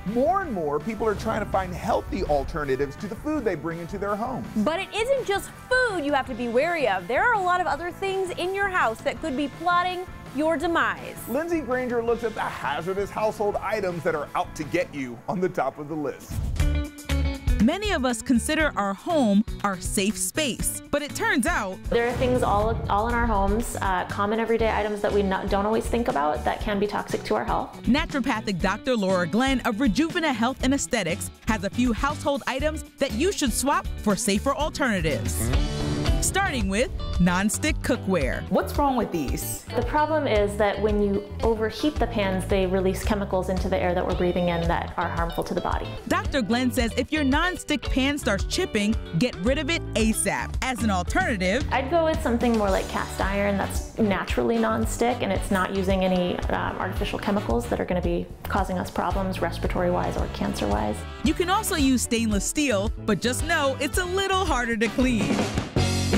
More and more people are trying to find healthy alternatives to the food they bring into their homes. But it isn't just food you have to be wary of. There are a lot of other things in your house that could be plotting your demise. Lindsey Granger looks at the hazardous household items that are out to get you on the top of the list. Many of us consider our home our safe space, but it turns out there are things all in our homes, common everyday items that we don't always think about that can be toxic to our health. Naturopathic Dr. Laura Glenn of Rejuvena Health and Aesthetics has a few household items that you should swap for safer alternatives. Starting with nonstick cookware. What's wrong with these? The problem is that when you overheat the pans, they release chemicals into the air that we're breathing in that are harmful to the body. Dr. Glenn says if your nonstick pan starts chipping, get rid of it ASAP. As an alternative, I'd go with something more like cast iron that's naturally nonstick and it's not using any artificial chemicals that are going to be causing us problems respiratory-wise or cancer-wise. You can also use stainless steel, but just know it's a little harder to clean.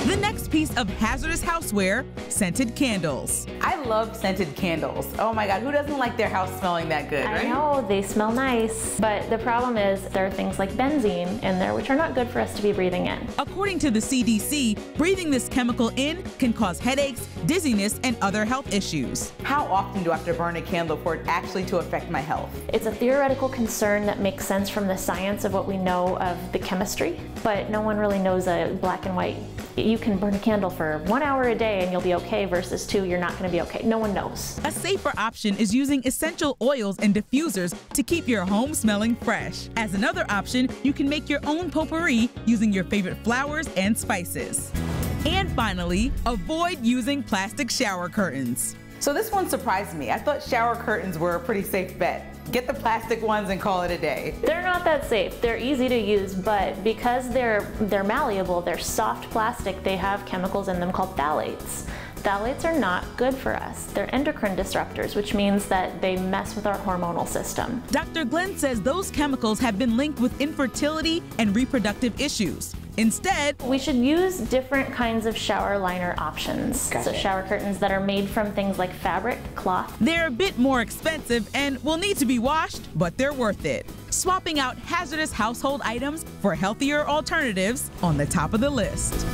The next piece of hazardous houseware, scented candles. I love scented candles. Oh my God, who doesn't like their house smelling that good, right? I know, they smell nice, but the problem is there are things like benzene in there which are not good for us to be breathing in. According to the CDC, breathing this chemical in can cause headaches, dizziness, and other health issues. How often do I have to burn a candle for it actually to affect my health? It's a theoretical concern that makes sense from the science of what we know of the chemistry, but no one really knows a black and white. You can burn a candle for 1 hour a day and you'll be okay versus 2, you're not going to be okay. No one knows. A safer option is using essential oils and diffusers to keep your home smelling fresh. As another option, you can make your own potpourri using your favorite flowers and spices. And finally, avoid using plastic shower curtains. So this one surprised me. I thought shower curtains were a pretty safe bet. Get the plastic ones and call it a day. They're not that safe. They're easy to use, but because they're malleable, they're soft plastic, they have chemicals in them called phthalates. Phthalates are not good for us. They're endocrine disruptors, which means that they mess with our hormonal system. Dr. Glenn says those chemicals have been linked with infertility and reproductive issues. Instead, we should use different kinds of shower liner options. Gotcha. So shower curtains that are made from things like fabric, cloth. They're a bit more expensive and will need to be washed, but they're worth it. Swapping out hazardous household items for healthier alternatives on the top of the list.